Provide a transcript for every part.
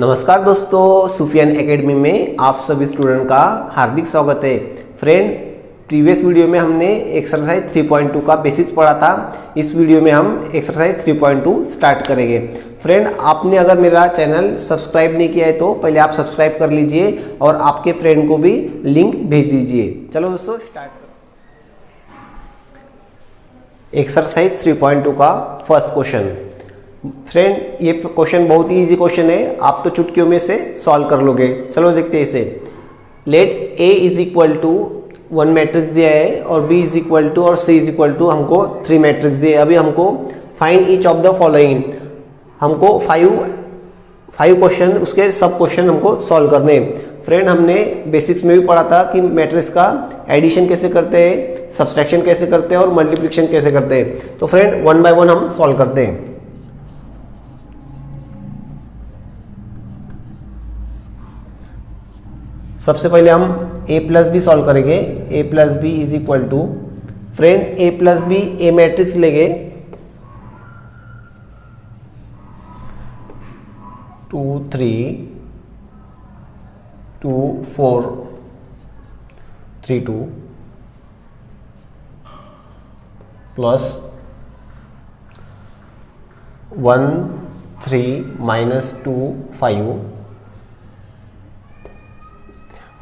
नमस्कार दोस्तों, सुफियान एकेडमी में आप सभी स्टूडेंट का हार्दिक स्वागत है। फ्रेंड, प्रीवियस वीडियो में हमने एक्सरसाइज 3.2 का बेसिक्स पढ़ा था। इस वीडियो में हम एक्सरसाइज 3.2 स्टार्ट करेंगे। फ्रेंड, आपने अगर मेरा चैनल सब्सक्राइब नहीं किया है तो पहले आप सब्सक्राइब कर लीजिए और आपके फ्रेंड को भी लिंक भेज दीजिए। चलो दोस्तों स्टार्ट करें। एक्सरसाइज 3.2 का फर्स्ट क्वेश्चन। फ्रेंड, ये क्वेश्चन बहुत ही इजी क्वेश्चन है, आप तो चुटकियों में से सॉल्व कर लोगे। चलो देखते हैं इसे। Let A is equal to 1 matrix दिया है और बी इज इक्वल टू और सी इज इक्वल टू हमको 3 मैट्रिक्स दिए। अभी हमको find each of the following, हमको 5 क्वेश्चन, उसके सब क्वेश्चन हमको सॉल्व करने हैं। फ्रेंड, हमने बेसिक्स में भी पढ़ा था कि मैट्रिक्स का एडिशन कैसे करते हैं, सब्सट्रैक्शन कैसे करते हैं और मल्टीप्लिकेशन कैसे करते हैं। तो फ्रेंड, 1 बाय 1 हम सॉल्व करते हैं। सबसे पहले हम a प्लस बी सॉल्व करेंगे। a plus B is equal to, friend a plus B A matrix लेंगे 2 3 2 4 3 2 प्लस 1 3 -2 5।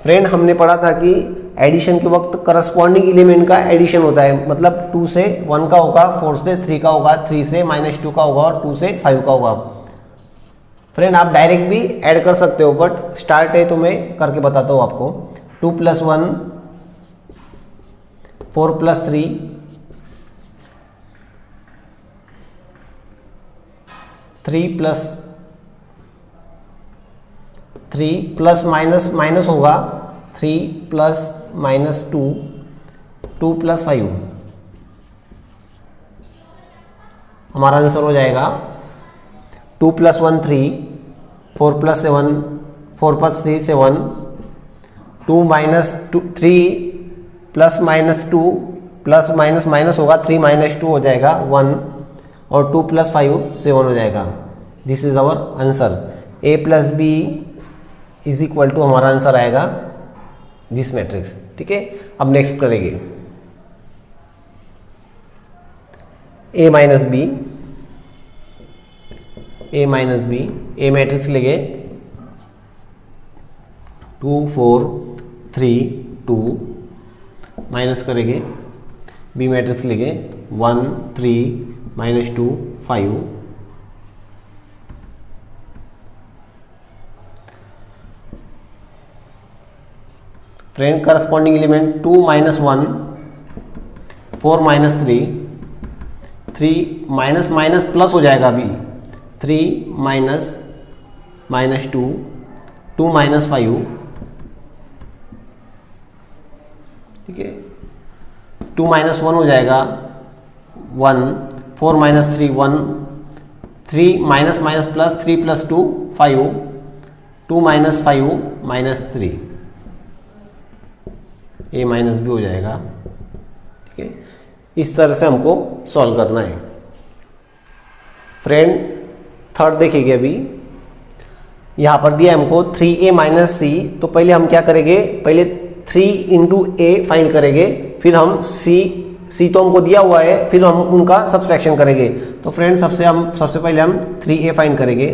फ्रेंड, हमने पढ़ा था कि एडिशन के वक्त करस्पॉन्डिंग एलिमेंट का एडिशन होता है, मतलब 2 से 1 का होगा, 4 से 3 का होगा, 3 से -2 का होगा और 2 से 5 का होगा। फ्रेंड, आप डायरेक्ट भी ऐड कर सकते हो, बट स्टार्ट है तो मैं करके बताता हूँ आपको। 2 + 1 4 + 3 3 + 3 प्लस माइनस होगा 3 + -2 2 + 5। हमारा आंसर हो जाएगा 2 + 1 3 4 + 7 4 + 3 7 2 - 3 + -2 प्लस माइनस होगा 3 - 2 हो जाएगा 1 और 2 + 5 7 हो जाएगा। This is our answer. a + b is equal to हमारा आंसर आएगा दिस मैट्रिक्स। ठीक है, अब नेक्स्ट करेंगे a - b। a मैट्रिक्स लेंगे 2 4 3 2 माइनस करेंगे। b मैट्रिक्स लेंगे 1 3 -2 5। Friend, corresponding element 2 - 1 4 - 3 3 minus plus हो जाएगा अभी 3 -2 2 - 5। ठीक है, 2 - 1 हो जाएगा 1 4 - 3 1 3 माइनस प्लस 3 + 2 5 2 - 5 -3 a - b हो जाएगा। ठीक है, इस तरह से हमको सॉल्व करना है। फ्रेंड, थर्ड देखिए, अभी यहाँ पर दिया हमको 3a - c। तो पहले हम क्या करेंगे, पहले 3 × a फाइंड करेंगे, फिर हम c तो हमको दिया हुआ है, फिर हम उनका सब्सट्रैक्शन करेंगे। तो फ्रेंड, सबसे पहले हम 3a फाइंड करेंगे।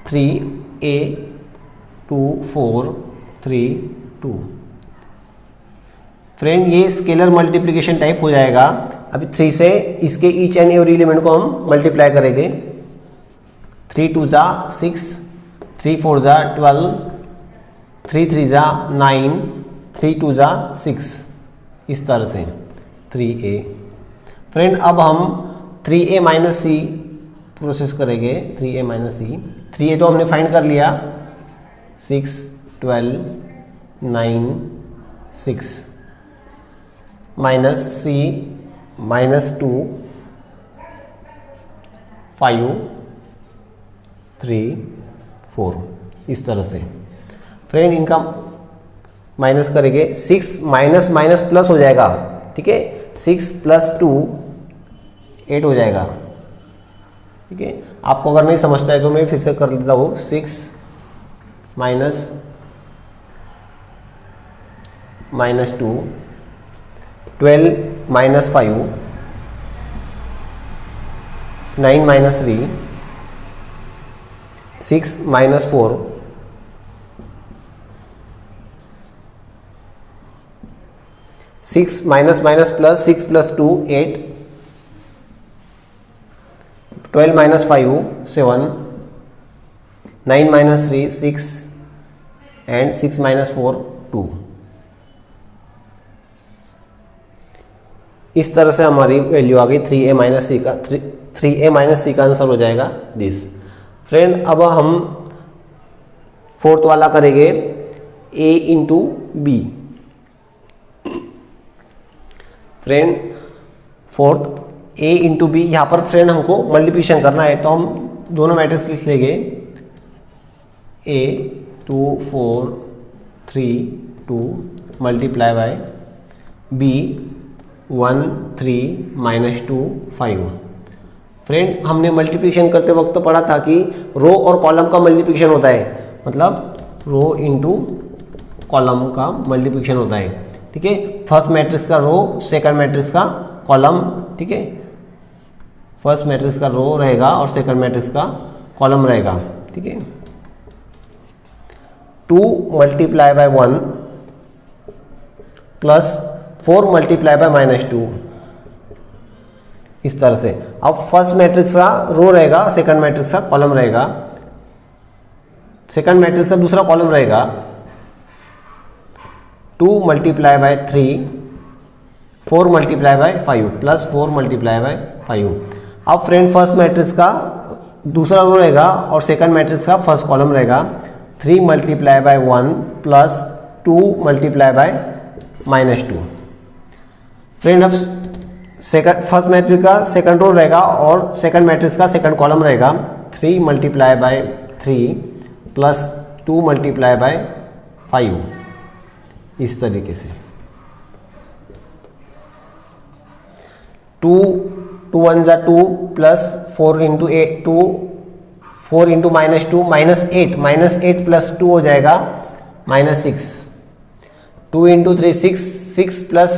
3a 2 4 3 2। फ्रेंड, ये स्केलर मल्टीप्लिकेशन टाइप हो जाएगा। अभी 3 से इसके ईच एंड एवरी एलिमेंट को हम मल्टीप्लाई करेंगे। 3 2 = 6 3 4 = 12 3 3 = 9 3 2 = 6। इस तरह से 3a। फ्रेंड, अब हम 3a - c प्रोसेस करेंगे। 3a - c 3a तो हमने फाइंड कर लिया, 6 12 9 6 माइनस c -2 5 3 4। इस तरह से फ्रेंड, इनका माइनस करेंगे। 6 माइनस प्लस हो जाएगा। ठीक है, 6 + 2 8 हो जाएगा। ठीक है, आपको अगर नहीं समझता है तो मैं फिर से कर देता हूँ। 6 minus 2, 12 minus 5, 9 minus 3, 6 minus 4, 6 minus minus plus 6 plus 2 8, 12 minus 5 7, 9 minus 3 6 and 6 minus 4 2। इस तरह से हमारी वैल्यू आ गई 3a माइनस सी का 3a माइनस सी का आंसर हो जाएगा दिस। फ्रेंड अब हम फोर्थ वाला करेंगे a into B. Friend fourth a into B, यहाँ पर फ्रेंड हमको मल्टीप्लिकेशन करना है तो हम दोनों मैट्रिक्स लिख लेंगे a 2 4 3 2 multiply by b 1 3 minus 2 5। Friend हमने मल्टीप्लिकेशन करते वक्त तो पढ़ा था कि रो और कॉलम का मल्टीप्लिकेशन होता है, मतलब रो इंटू कॉलम का मल्टीप्लिकेशन होता है। ठीक है, फर्स्ट मैट्रिक्स का रो, सेकंड मैट्रिक्स का कॉलम। ठीक है, फर्स्ट मैट्रिक्स का रो रहेगा और सेकंड मैट्रिक्स का कॉलम रहेगा। ठीक है, 2 multiply by 1 plus 4 multiply by minus 2, इस तरह से। अब फर्स्ट मैट्रिक्स का रो रहेगा, सेकंड मैट्रिक्स का कॉलम रहेगा, सेकंड मैट्रिक्स का दूसरा कॉलम रहेगा 2 multiply by 3 4 multiply by 5 plus 4 multiply by 5। अब फ्रेंड फर्स्ट मैट्रिक्स का दूसरा रो रहेगा और सेकंड मैट्रिक्स का फर्स्ट कॉलम रहेगा 3 multiply by 1 plus 2 multiply by minus 2। Friend अब सेकंड फर्स्ट मैट्रिक्स का सेकंड रो रहेगा और सेकंड मैट्रिक्स का सेकंड कॉलम रहेगा 3 multiply by 3 plus 2 multiply by 5, इस तरीके से। 2 2 1 जा 2 plus 4 into 8 2 4 into minus 2 minus 8 plus 2 हो जाएगा minus 6। 2 into 3 6 plus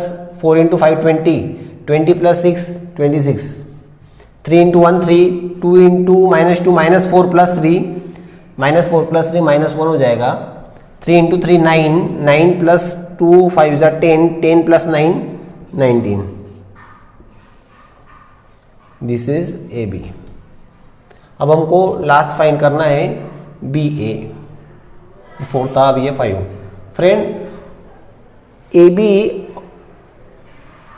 4 into 5 20 plus 6 26। 3 into 1 3 2 into minus 2 minus 4 plus 3 minus 4 हो जाएगा। 3 इंटू 3 9 प्लस 2 5 जा 10 plus 9 19। This is A B. अब हमको लास्ट फाइंड करना है बी ए, फोर्थ था, अभी ये 5। फ्रेंड ए बी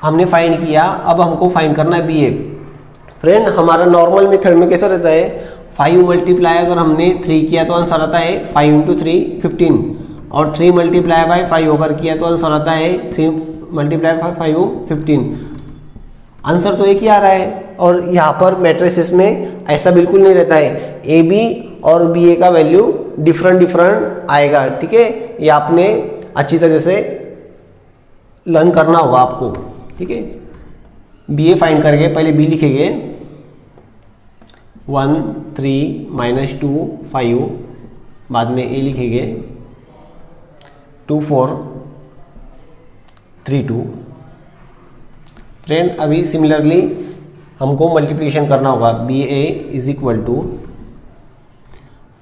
हमने फाइंड किया, अब हमको फाइंड करना है बी ए। फ्रेंड हमारा नॉर्मल मेथड में कैसा रहता है, 5 मल्टीप्लाई अगर हमने 3 किया तो आंसर आता है 5 इंटू 3 15, और 3 मल्टीप्लाई बाय 5 होकर किया तो आंसर आता है 3 मल्टीप्लाई बाय 5 15। आंसर तो एक ही आ रहा है। और यहाँ पर मैट्रिसेस में ऐसा बिल्कुल नहीं रहता है, ए बी और बी ए का वैल्यू डिफरेंट आएगा। ठीक है, ये आपने अच्छी तरह से लर्न करना होगा आपको। ठीक है, बी ए फाइंड करके पहले बी लिखेंगे 1 3 माइनस 2 5, बाद में ए लिखेंगे 2 4 3 2। फ्रेंड अभी सिमिलरली हमको मल्टीप्लिकेशन करना होगा। B A is equal to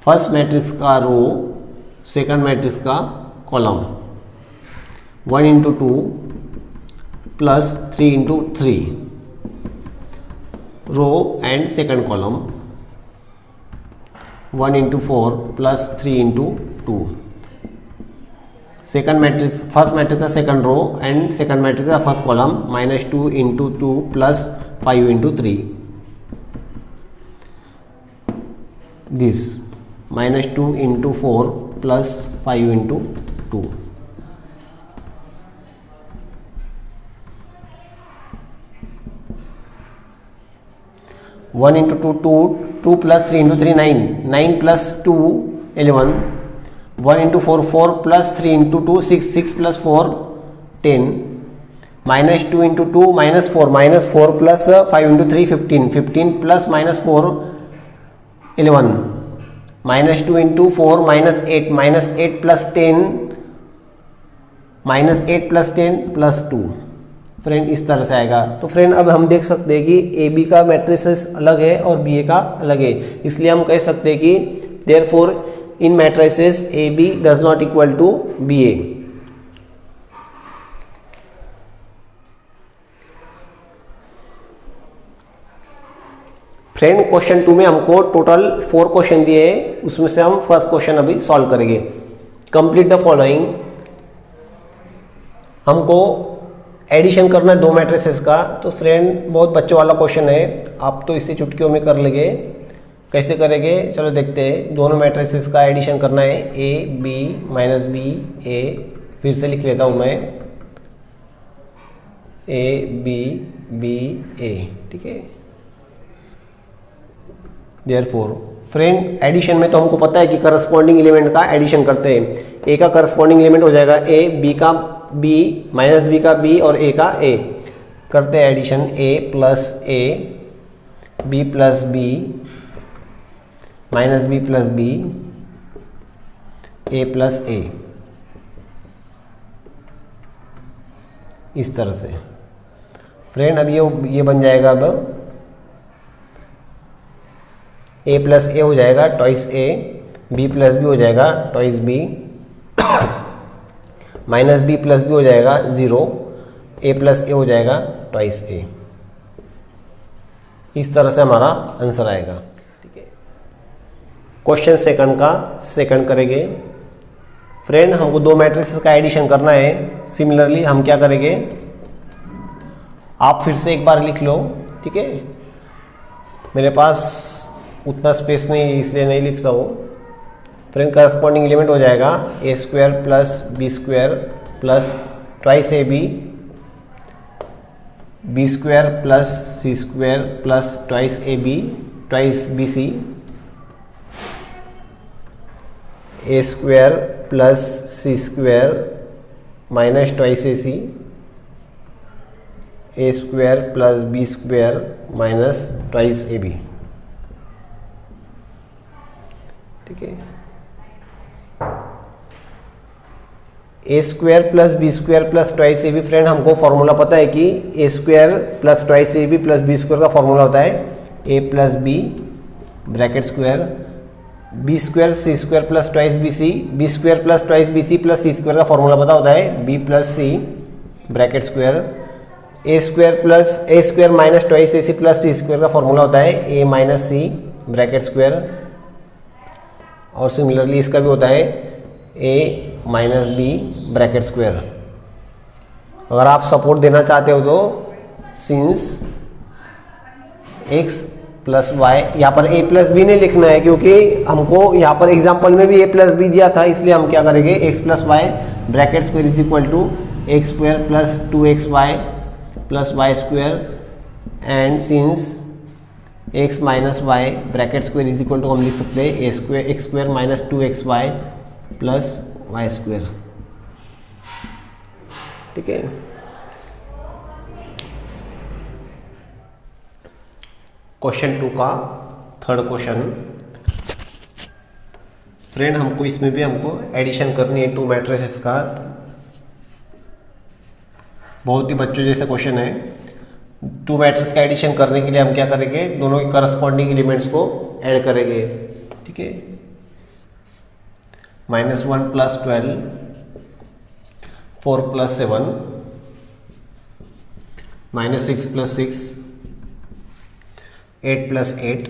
first matrix का रो, सेकंड मैट्रिक्स का column, 1 into 2 plus 3 into 3 row and second column, 1 into 4 plus 3 into 2। Second matrix, first matrix का second row and second matrix का first column, minus 2 into 2 plus 5 into 3। This minus 2 into 4 plus 5 into 2। One into 2 2 plus 3 into 3 9 plus 2 11। 1 into 4 plus 3 into 2 6 plus 4 10। Minus 2 into 2 -4 plus 5 into 3 15 plus minus 4 11, -2 into 4 -8, -8 plus 10, -8 plus 10 plus 2। Friend इस तरह से आएगा। तो friend अब हम देख सकते हैं कि ए बी का मैट्रिसेस अलग है और बी ए का अलग है, इसलिए हम कह सकते हैं कि therefore in matrices A B does not equal to B A. Friend question 2 में हमको टोटल 4 क्वेश्चन दिए हैं, उसमें से हम फर्स्ट क्वेश्चन अभी सॉल्व करेंगे। Complete the following. हमको एडिशन करना है दो मैट्रिसेस का। तो फ्रेंड बहुत बच्चों वाला क्वेश्चन है, आप तो इसे चुटकियों में कर लेंगे। कैसे करेंगे चलो देखते हैं। दोनों मैट्रिसेस का एडिशन करना है, ए बी माइनस बी ए। फिर से लिख लेता हूँ मैं, ए बी बी ए, ठीक है। देयरफॉर फ्रेंड एडिशन में तो हमको पता है कि करस्पॉन्डिंग एलिमेंट का एडिशन करते हैं। ए का करस्पॉन्डिंग एलिमेंट हो जाएगा ए, बी का बी, माइनस बी का बी और ए का ए। करते हैं addition, A plus A, B plus B, minus B plus B, A plus A, इस तरह से। फ्रेंड अब ये बन जाएगा, अब ए प्लस ए हो जाएगा twice A, B plus B हो जाएगा twice B, minus B plus B हो जाएगा 0, ए प्लस ए हो जाएगा ट्वाइस ए। इस तरह से हमारा आंसर आएगा, ठीक है। क्वेश्चन सेकंड का सेकंड करेंगे। फ्रेंड हमको दो मैट्रिसेस का एडिशन करना है। सिमिलरली हम क्या करेंगे, आप फिर से एक बार लिख लो, ठीक है। मेरे पास उतना स्पेस नहीं इसलिए नहीं लिख रहा हूँ। फ्रेंड करस्पॉन्डिंग एलिमेंट हो जाएगा A square plus B square plus twice A B, B square plus C square plus twice A B, twice B C, A square plus C square minus twice A C, A square plus B square minus twice A B, ठीक है। A square plus B square plus twice A B, friend हमको formula पता है कि A square plus twice A B plus B square का formula होता है A plus B bracket square, B square C square plus twice B C, B square plus twice B C plus C square का formula पता होता है B plus C bracket square, A square minus twice A C plus C square का formula होता है A minus C bracket square. और similarly इसका भी होता है A minus B bracket square. अगर आप सपोर्ट देना चाहते हो तो सिंस एक्स प्लस वाई, यहाँ पर ए प्लस बी नहीं लिखना है क्योंकि हमको यहाँ पर एग्जाम्पल में भी ए प्लस बी दिया था, इसलिए हम क्या करेंगे x plus y bracket square is equal to x square plus 2x y plus y square and since x minus y bracket square is equal to हम लिख सकते हैं A square x square minus 2x y plus y square, ठीक है। Question 2 का third question. Friend हमको इसमें भी हमको एडिशन करनी है टू मैट्रिसेस का। बहुत ही बच्चों जैसा क्वेश्चन है। टू मैट्रिक्स का एडिशन करने के लिए हम क्या करेंगे, दोनों के करस्पॉन्डिंग एलिमेंट्स को ऐड करेंगे, ठीक है। -1 plus 12, 4 plus 7, -6 plus 6, 8 plus 8,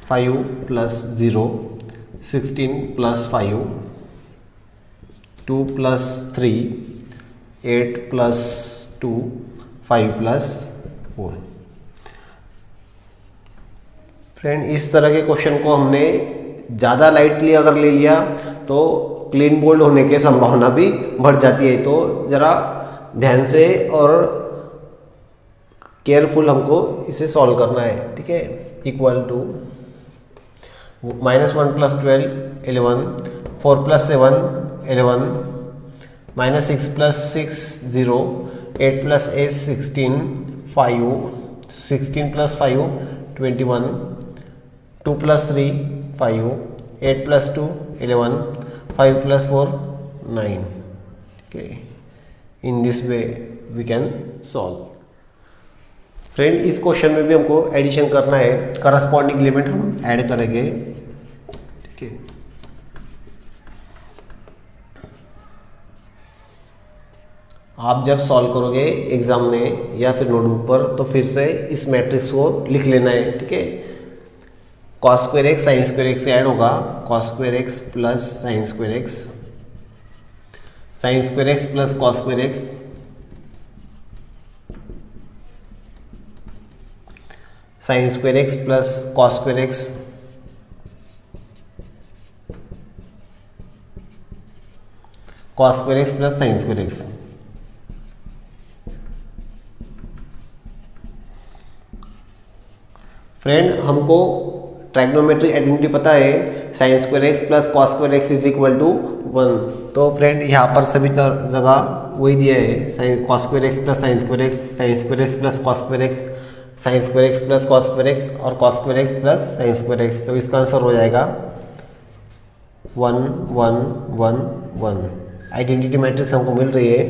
5 plus 0, 16 plus 5, 2 plus 3, 8 plus 2, 5 plus 4। Friend इस तरह के क्वेश्चन को हमने ज़्यादा लाइटली अगर ले लिया तो क्लीन बोल्ड होने की संभावना भी बढ़ जाती है। तो ज़रा ध्यान से और केयरफुल हमको इसे सॉल्व करना है, ठीक है। Equal to -1 plus 12 11, 4 plus 7 11, -6 plus 6 0, 8 plus 8 16, 5, 16 plus 5 21, 2 + 3 5, 8 + 2 11, 5 + 4 9. Okay, in this way we can solve. Friend इस क्वेश्चन में भी हमको एडिशन करना है, करस्पॉन्डिंग एलिमेंट हम ऐड करेंगे, ठीक है। आप जब सॉल्व करोगे एग्जाम में या फिर नोटबुक पर तो फिर से इस मैट्रिक्स को लिख लेना है, ठीक है। cos square x sine square x से ऐड होगा, cos square x plus sine square x, sine square x plus cos square x, sine square x plus cos square x, cos square x plus sine square x. Friend हमको trigonometric identity पता है, sine square x plus cos square x is equal to 1। तो friend यहाँ पर सभी जगह वही दिया है, sine cos square x plus sine square x, sine square x plus cos square x, sine square x plus cos square x और cos square x plus sine square x. तो इसका आंसर हो जाएगा 1 1 1 1। आइडेंटिटी मैट्रिक्स हमको मिल रही है।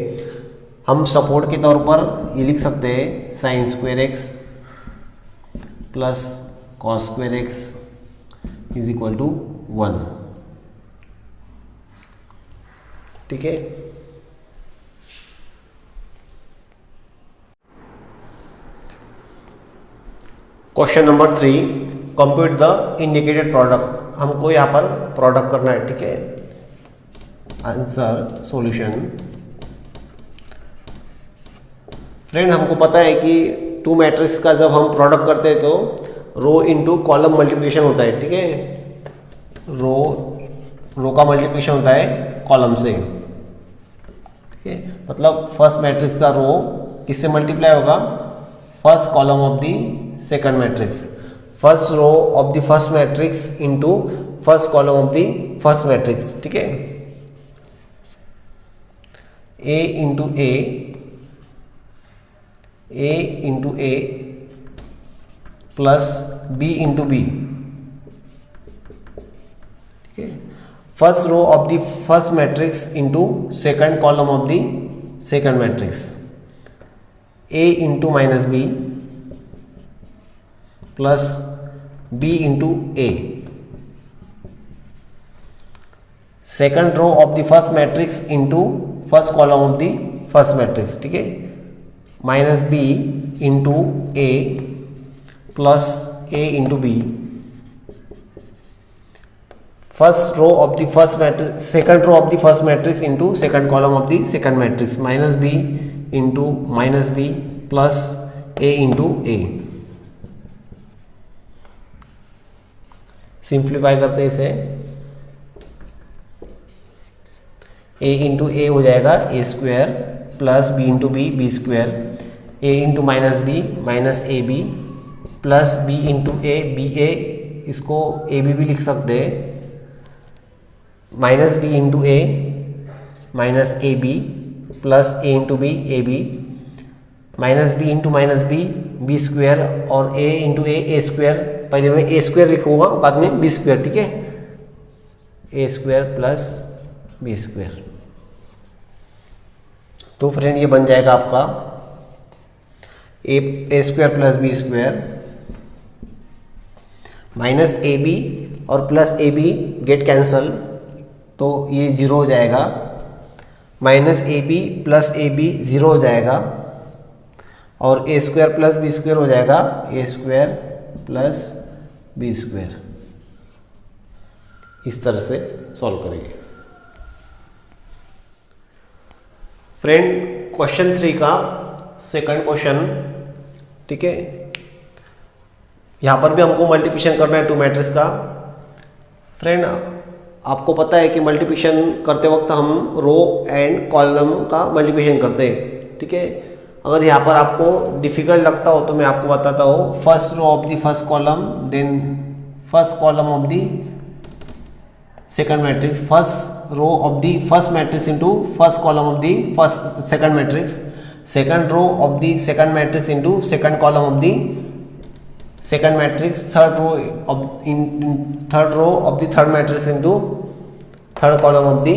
हम support के तौर पर ये लिख सकते हैं sine square x plus cos square x is equal to 1, ठीक है। Question number 3, compute the indicated product. हमको यहाँ पर प्रोडक्ट करना है, ठीक है। Answer solution. फ्रेंड हमको पता है कि टू मैट्रिक्स का जब हम प्रोडक्ट करते हैं तो रो इनटू कॉलम मल्टीप्लिकेशन होता है, ठीक है। रो का मल्टीप्लिकेशन होता है कॉलम से, ठीक है। मतलब फर्स्ट मैट्रिक्स का रो किससे मल्टीप्लाई होगा, first column of the second matrix, first row of the first matrix into first column of the first matrix, ठीक है। A into A into A plus B into B, ठीक है। First row of the first matrix into second column of the second matrix, A into minus B plus B into A, second row of the first matrix into first column of the first matrix, ठीक है। Minus B into A plus A into B, first row of the first matrix, second row of the first matrix into second column of the second matrix, minus B into minus B plus A into A. Simplify करते हैं इसे, A into A हो जाएगा A square plus B into B B square, A into minus B minus A B plus B into A B A, इसको A B भी लिख सकते हैं, minus B into A minus A B plus A into B A B, minus B into minus B B square और A into A square, पहले मैं ए square लिखूंगा बाद में बी स्क्वायर, ठीक है। A square plus B square. तो friend ये बन जाएगा आपका A square plus B square minus A B और plus A B get cancel, तो ये जीरो हो जाएगा, minus A B plus A B zero हो जाएगा और A square plus B square हो जाएगा A square plus B square. इस तरह से सॉल्व करेंगे। फ्रेंड क्वेश्चन 3 का सेकंड क्वेश्चन, ठीक है। यहाँ पर भी हमको मल्टीप्लिकेशन करना है टू मैट्रिक्स का। फ्रेंड आपको पता है कि मल्टीप्लिकेशन करते वक्त हम रो एंड कॉलम का मल्टीप्लिकेशन करते हैं, ठीक है। अगर यहाँ पर आपको डिफिकल्ट लगता हो तो मैं आपको बताता हूँ, first row of the first column then first column of the second matrix, first row of the first matrix into first column of the first second matrix, second row of the second matrix into second column of the second matrix, third row of the third matrix into third column of the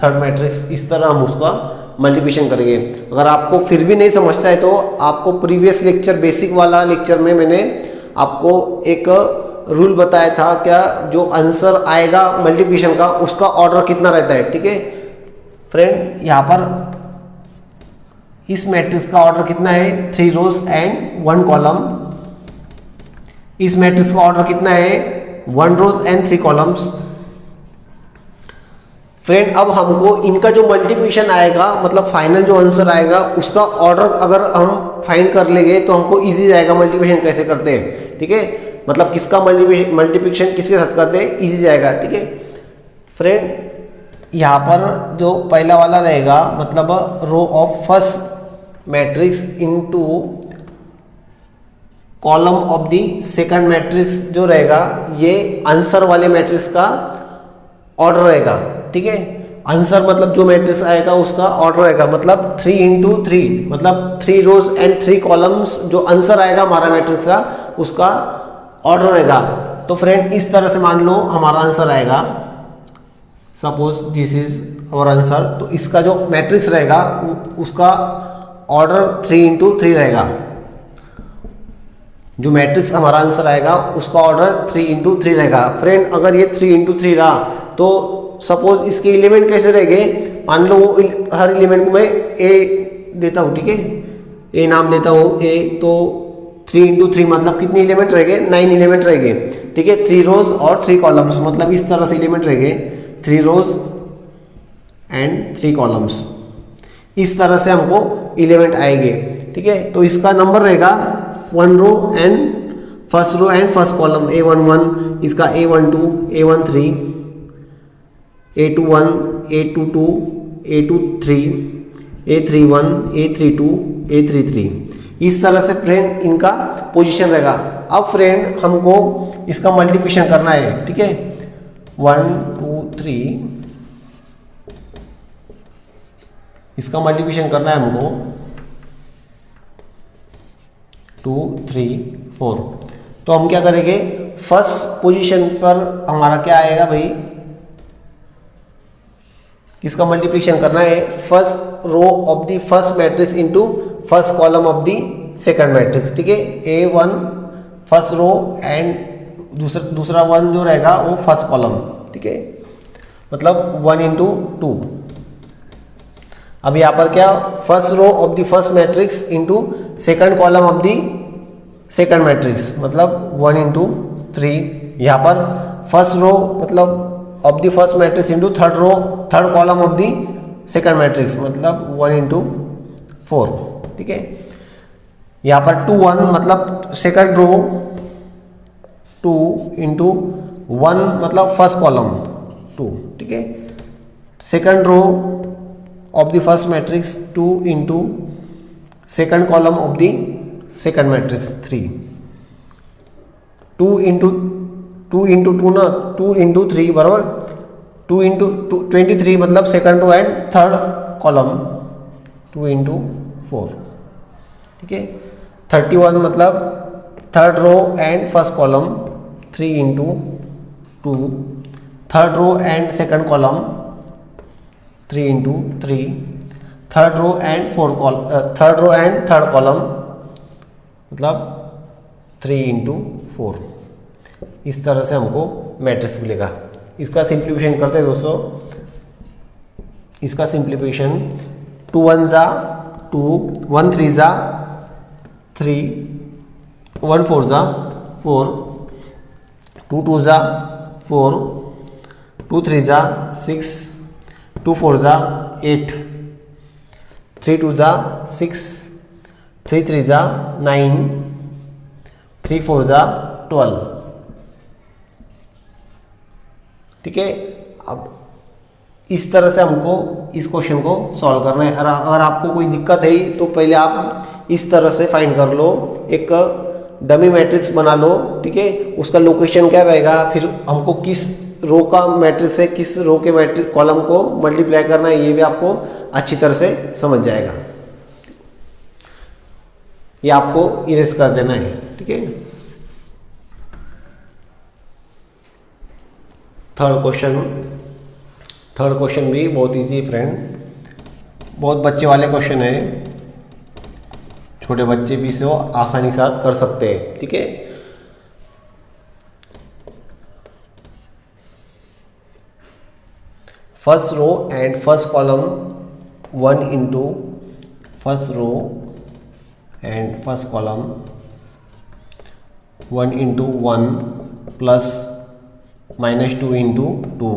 third matrix. इस तरह हम उसका multiplication करेंगे। अगर आपको फिर भी नहीं समझता है तो आपको प्रीवियस लेक्चर, बेसिक वाला लेक्चर में मैंने आपको एक रूल बताया था, क्या जो आंसर आएगा मल्टीप्लिकेशन का उसका ऑर्डर कितना रहता है। ठीक है फ्रेंड, यहाँ पर इस मैट्रिक्स का ऑर्डर कितना है, 3 रोज एंड 1 कॉलम। इस मैट्रिक्स का ऑर्डर कितना है, 1 रोज एंड 3 कॉलम्स। फ्रेंड अब हमको इनका जो मल्टीप्लिकेशन आएगा, मतलब फाइनल जो आंसर आएगा उसका ऑर्डर अगर हम फाइंड कर लेंगे तो हमको इजी जाएगा मल्टीप्लिकेशन कैसे करते हैं। ठीक है, मतलब किसका मल्टीप्लिकेशन किसके साथ करते हैं, इजी जाएगा। ठीक है फ्रेंड, यहाँ पर जो पहला वाला रहेगा मतलब row of first matrix into column of the second matrix जो रहेगा, ये आंसर वाले मैट्रिक्स का ऑर्डर रहेगा। ठीक है, आंसर मतलब जो मैट्रिक्स आएगा उसका ऑर्डर रहेगा, मतलब 3 इंटू 3, मतलब 3 रोज एंड 3 कॉलम्स जो आंसर आएगा हमारा मैट्रिक्स का उसका ऑर्डर रहेगा। तो फ्रेंड इस तरह से मान लो हमारा आंसर आएगा, suppose this is our answer, तो इसका जो मैट्रिक्स रहेगा उसका ऑर्डर 3 इंटू 3 रहेगा। जो मैट्रिक्स हमारा आंसर आएगा उसका ऑर्डर 3 इंटू 3 रहेगा। फ्रेंड अगर ये 3 इंटू 3 रहा तो सपोज इसके एलिमेंट कैसे रहेंगे, मान लो हर एलिमेंट को मैं ए देता हूँ। ठीक है, ए नाम देता हूँ ए, तो 3 इंटू 3 मतलब कितने एलिमेंट रहेंगे, 9 एलिमेंट रहेंगे। ठीक है, 3 रोज और 3 कॉलम्स, मतलब इस तरह से एलिमेंट रहेंगे, 3 रोज एंड 3 कॉलम्स। इस तरह से हमको एलिमेंट आएंगे। ठीक है, तो इसका नंबर रहेगा 1 row and first row and first column A11, इसका A12, A13, A21, A22, A23, A31, A32, A33। इस तरह से फ्रेंड इनका पोजीशन रहेगा। अब फ्रेंड हमको इसका मल्टीप्लिकेशन करना है। ठीक है, 1 2 3 इसका मल्टीप्लिकेशन करना है हमको, 2 3 4। तो हम क्या करेंगे, फर्स्ट पोजीशन पर हमारा क्या आएगा भाई, किसका मल्टीप्लिकेशन करना है, first row of the first matrix into first column of the second matrix. ठीक है, A1 फर्स्ट रो एंड दूसरा 1 जो रहेगा वो फर्स्ट कॉलम। ठीक है, मतलब 1 इंटू 2। अब यहाँ पर क्या, first row of the first matrix into second column of the second matrix, मतलब 1 इंटू 3। यहाँ पर फर्स्ट रो मतलब of the first matrix into third row third column of the second matrix, मतलब 1 इंटू 4। ठीक है, यहाँ पर 2 1 मतलब सेकंड रो, 2 इंटू 1 मतलब फर्स्ट कॉलम 2। ठीक है, second row of the first matrix 2 into second column of the second matrix 3। 2 into 2 ना, 2 इंटू 3 बराबर 2 इंटू 23 मतलब second row and third column, 2 into 4। ठीक है, 31 मतलब third row and first column, 3 into 2, third row and second column, 3 into 3, third row and third column मतलब 3 into 4। इस तरह से हमको मैट्रिक्स मिलेगा। इसका सिंप्लीफिकेशन करते हैं दोस्तों, इसका सिंप्लीफिकेशन 2 1 जा 2, 1 3 जा 3, 1 4 जा 4, 2 2 जा 4, 2 3 जा 6, 2 4 जा 8, 3 2 जा 6, 3 3 जा 9, 3 4 जा 12। ठीक है, अब इस तरह से हमको इस क्वेश्चन को सॉल्व करना है। अगर आपको कोई दिक्कत है तो पहले आप इस तरह से फाइंड कर लो, एक डमी मैट्रिक्स बना लो। ठीक है, उसका लोकेशन क्या रहेगा, फिर हमको किस रो का मैट्रिक्स है, किस रो के मैट्रिक्स कॉलम को मल्टीप्लाई करना है, ये भी आपको अच्छी तरह से समझ जाएगा। ये आपको इरेज कर देना है। ठीक है, थर्ड क्वेश्चन भी बहुत इजी है फ्रेंड, बहुत बच्चे वाले क्वेश्चन है, छोटे बच्चे भी इसे आसानी के साथ कर सकते हैं। ठीक है, first row and first column 1 into first row and first column 1 into 1 plus -2 into 2।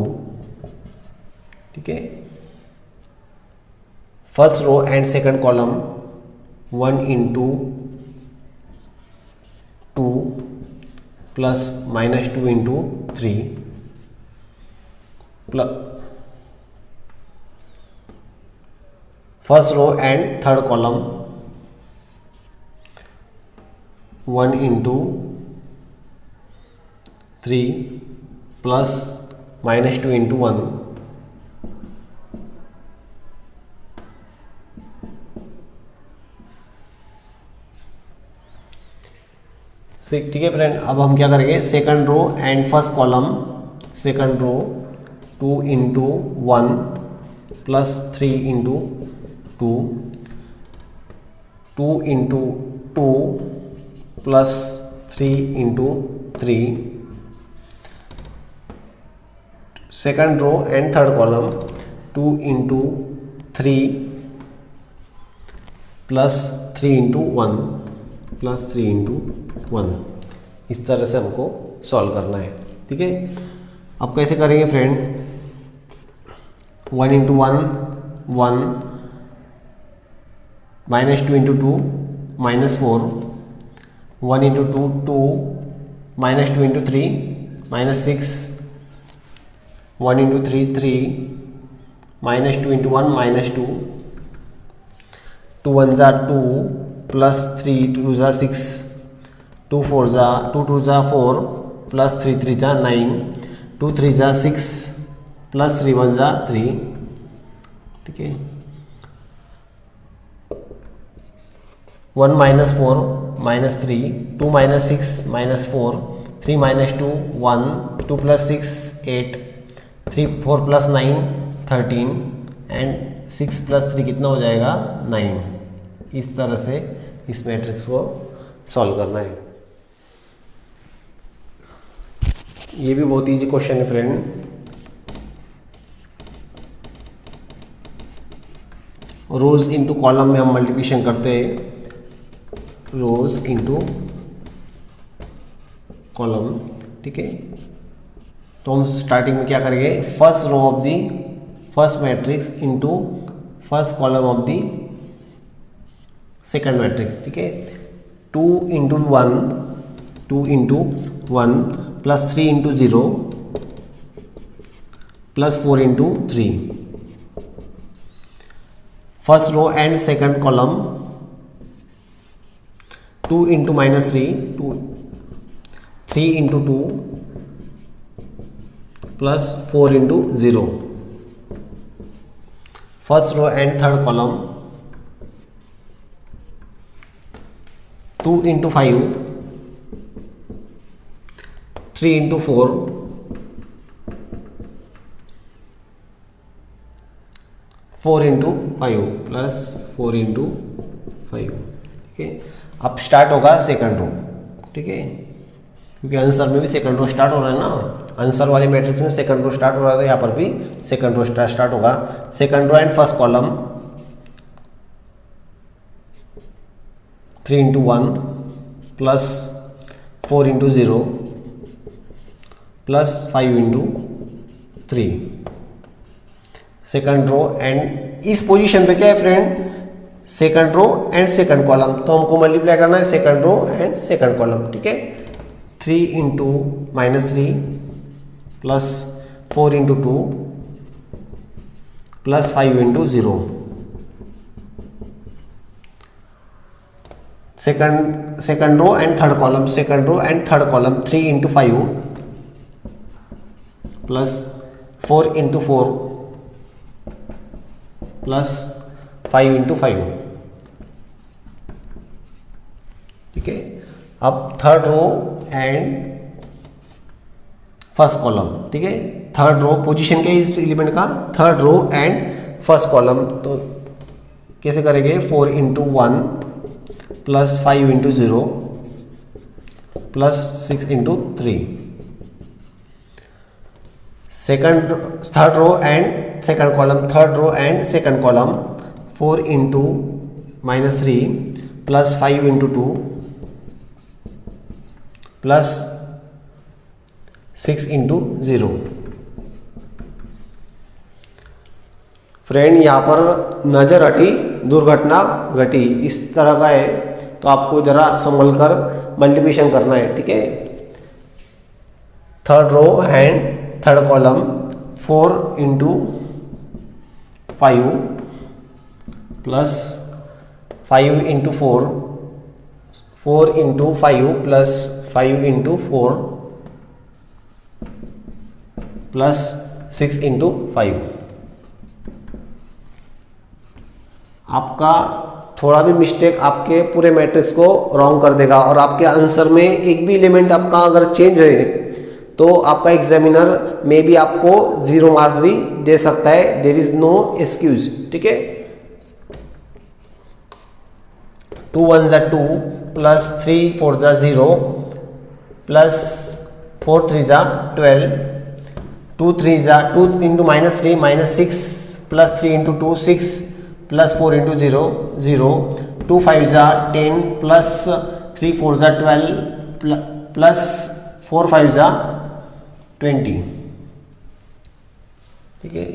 ठीक है, first row and second column 1 into 2 plus -2 into 3 plus first row and third column 1 into 3 plus -2 into 1। ठीक है friend, अब हम क्या करेंगे, second row and first column, second row 2 into 1 plus 3 into 2, 2 into 2 plus 3 into 3। Second row and third column 2 into 3 plus 3 into 1 plus 3 into 1। इस तरह से हमको सॉल्व करना है। ठीक है, अब कैसे करेंगे friend, 1 into 1 1, -2 into 2 -4, 1 into 2 2, -2 into 3 -6, 1 into 3 3, -2 into 1 -2, 2 1 जा 2 प्लस 3 2 जा 6, 2 4 जा 2 2 जा 4 प्लस 3 3 जा 9, 2 3 जा 6 प्लस 3 1 जा 3। ठीक है, 1 -4 -3, 2 -6 -4, 3 -2 1, 2 + 6 8, 3 4 + 9 13 एंड 6 + 3 कितना हो जाएगा 9। इस तरह से इस मैट्रिक्स को सॉल्व करना है। ये भी बहुत इजी क्वेश्चन है फ्रेंड। रोज इनटू कॉलम में हम मल्टीप्लिकेशन करते हैं, रोज इनटू कॉलम। ठीक है, तो हम स्टार्टिंग में क्या करेंगे, first row of the first matrix into first column of the second matrix. ठीक है, 2 into 1 2 into 1 plus 3 into 0 plus 4 into 3। First row and second column 2 into -3 2, 3 into 2 plus 4 into 0। First row and third column 2 into 5, 3 into 4 4 into 5 plus 4 into 5। ठीक है, अब start होगा second रो। ठीक है, क्योंकि answer में भी सेकंड रो स्टार्ट हो रहा है ना, आंसर वाले मैट्रिक्स में सेकंड रो स्टार्ट हो रहा था, यहाँ पर भी सेकंड रो स्टार्ट होगा। Second row and first column 3 into 1 plus 4 into 0 plus 5 into 3। Second row and इस पोजीशन पे क्या है friend, second row and second column, तो हमको मल्टीप्लाई करना है second row and second column. ठीक है, 3 into -3 plus 4 into 2 plus 5 into 0। Second row and third column, second row and third column 3 into 5 plus 4 into 4 plus 5 into 5। ठीक है, अब third row and first column, ठीक है। Third रो position क्या है इस एलिमेंट का, third row and first column. तो कैसे करेंगे, 4 into 1 plus 5 into 0 plus 6 into 3। Second third row and second column, third row and second column, 4 into -3 plus 5 into 2 plus 6 into 0। Friend यहाँ पर नज़र हटी दुर्घटना घटी, इस तरह का है, तो आपको ज़रा संभल कर मल्टीप्लिकेशन करना है, ठीक है। Third row and third column, 4 into 5 plus 5 into 4, 4 into 5 plus 5 into 4 plus 6 into 5। आपका थोड़ा भी मिस्टेक आपके पूरे मैट्रिक्स को रॉन्ग कर देगा, और आपके आंसर में एक भी एलिमेंट आपका अगर चेंज है तो आपका एग्जामिनर में भी आपको 0 मार्क्स भी दे सकता है। देयर इज नो एक्सक्यूज, ठीक है। 2 1 जा 2 प्लस 3 4 जा 0 प्लस 4 3 जा 12, 2 3 जा 2 into -3 -6 plus 3 into 2 6 plus 4 into 0 0, 2 5 जा 10 प्लस 3 4 जा 12 प्लस 4 5 जा 20, ठीक है।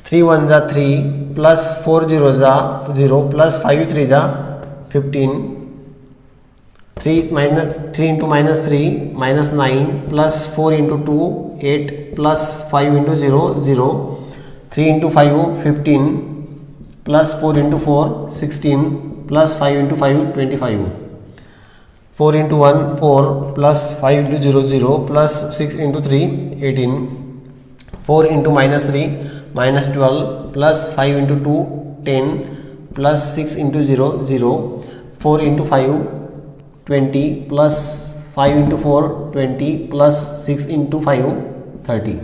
3 1 जा 3 प्लस 4 0 जा 0 प्लस 5 3 जा 15, 3 into -3 -9 plus 4 into 2 8 plus 5 into 0 0, 3 into 5 15 plus 4 into 4 16 plus 5 into 5 25, 4 into 1 4 plus 5 into 0 0 plus 6 into 3 18, 4 into -3 -12 plus 5 into 2 10 plus 6 into 0 0, 4 into 5 20 plus 5 into 4 20 plus 6 into 5 30।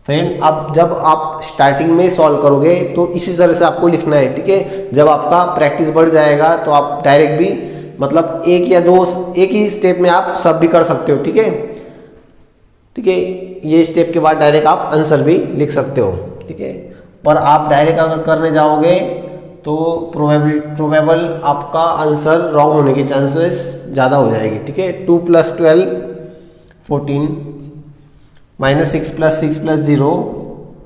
Friend, अब जब आप स्टार्टिंग में सॉल्व करोगे तो इसी तरह से आपको लिखना है, ठीक है। जब आपका प्रैक्टिस बढ़ जाएगा तो आप डायरेक्ट भी मतलब एक या दो एक ही स्टेप में आप सब भी कर सकते हो, ठीक है, ठीक है। ये स्टेप के बाद डायरेक्ट आप आंसर भी लिख सकते हो, ठीक है। पर आप डायरेक्ट अगर करने जाओगे तो प्रोबेबल आपका आंसर रॉन्ग होने की चांसेस ज़्यादा हो जाएगी, ठीक है। 2 + 12 14, -6 + 6 + 0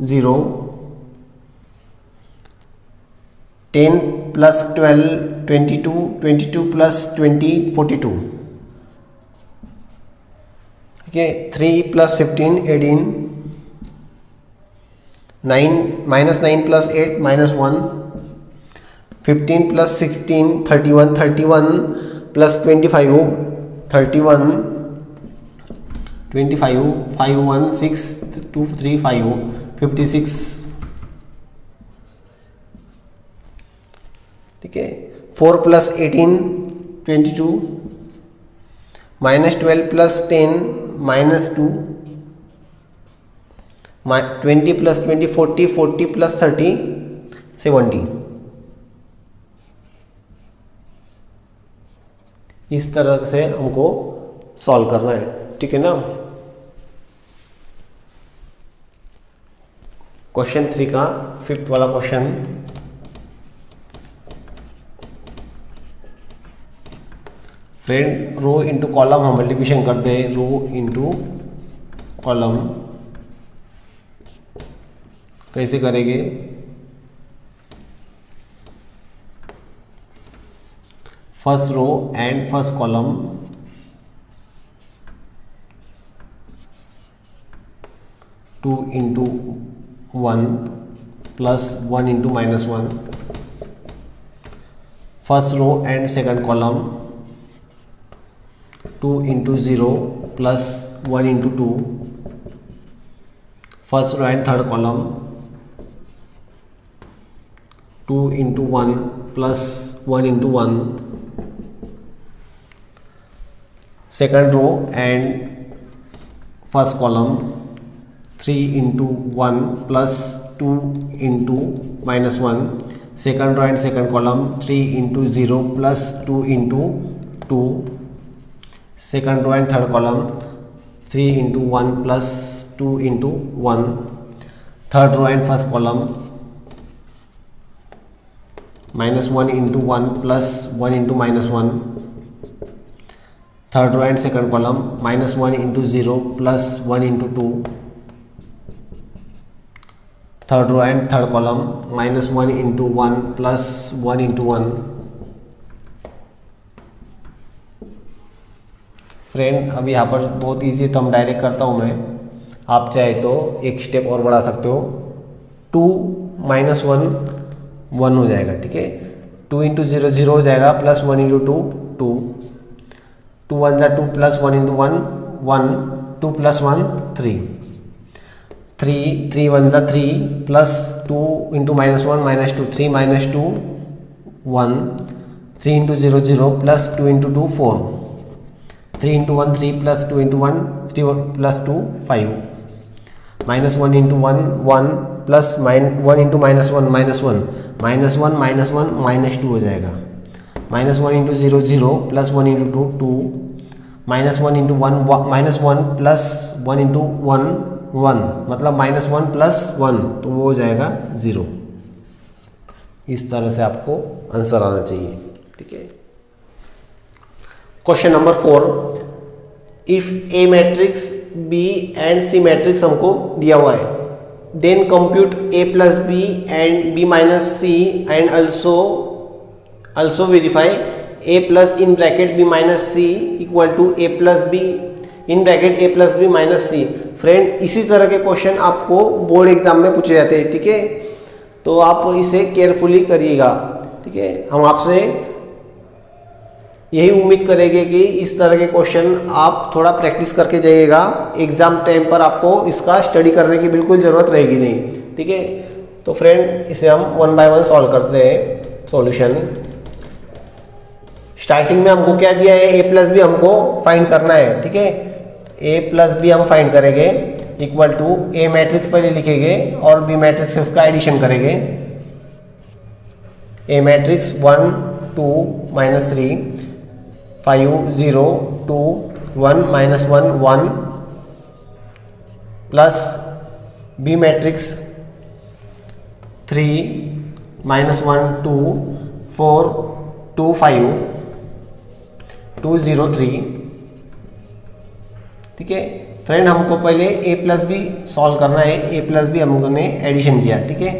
0, 10 + 12 22, 22 + 20 42, ठीक है। 3 + 15 18, 9 -9 + 8 -1, 15 + 16 31, 31 + 25 31, 25 5 1 6 2 3 5 56, ठीक है। 4 + 18 22, -12 + 10 -2, 20 + 20 40, 40 + 30 70। इस तरह से हमको सॉल्व करना है, ठीक है ना। क्वेश्चन 3 का 5th वाला question, friend row into column हम मल्टीप्लिकेशन करते हैं, रो इंटू कॉलम कैसे करेंगे। First row and first column, two into 1 plus 1 into -1, first row and second column, 2 into 0 plus 1 into 2, first row and third column, 2 into 1 plus 1 into 1, second row and first column 3 into 1 plus 2 into minus 1, second row and second column 3 into 0 plus 2 into 2, second row and third column 3 into 1 plus 2 into 1, third row and first column minus 1 into 1 plus 1 into minus 1, third row and second column minus 1 into 0 plus 1 into 2, third row and third column minus 1 into 1 plus 1 into 1. Friend अब यहाँ पर बहुत easy है तो हम direct करता हूँ मैं, आप चाहे तो एक स्टेप और बढ़ा सकते हो, 2 माइनस 1 1 हो जाएगा, ठीक है, 2 इंटू 0 0 हो जाएगा प्लस 1 इंटू 2 2, 2 1 जा 2 प्लस 1 इंटू 1 1, 2 प्लस 1 3, 3 1 जा 3 plus 2 into minus 1 minus 2, 3 minus 2 1, 3 into 0 0 plus 2 into 2 4, 3 into 1 3 plus 2 into 1 3 plus 2 5, minus 1 into 1 1 plus 1 into minus 1 minus 1 minus 1 minus 1 minus 2 हो जाएगा, minus 1 into 0 0 plus 1 into 2 2, minus 1 into 1 minus 1 plus 1 into 1 1, मतलब minus 1 plus 1 तो वो हो जाएगा 0। इस तरह से आपको आंसर आना चाहिए, ठीक है। Question number 4, if A matrix B and C matrix हमको दिया हुआ है, then compute A plus B and B minus C and also verify a plus in bracket b minus c equal to a plus b in bracket a plus b minus c। Friend इसी तरह के question आपको board exam में पूछे जाते हैं, ठीक है, तो आप इसे केयरफुली करिएगा, ठीक है। हम आपसे यही उम्मीद करेंगे कि इस तरह के क्वेश्चन आप थोड़ा प्रैक्टिस करके जाइएगा, एग्जाम टाइम पर आपको इसका स्टडी करने की बिल्कुल ज़रूरत रहेगी नहीं, ठीक है। तो फ्रेंड इसे हम 1 बाय 1 सॉल्व करते हैं। सॉल्यूशन, स्टार्टिंग में हमको क्या दिया है, a प्लस बी हमको फाइंड करना है, ठीक है, a प्लस बी हम फाइंड करेंगे इक्वल टू a मैट्रिक्स पहले लिखेंगे और b मैट्रिक्स से उसका एडिशन करेंगे, a matrix 1 2 minus 3 5 0 2 1 minus 1 1 plus b matrix 3 minus 1 2 4 2 5 2 0 3, ठीक है। फ्रेंड हमको पहले a प्लस बी सॉल्व करना है, a प्लस बी हमने एडिशन किया, ठीक है।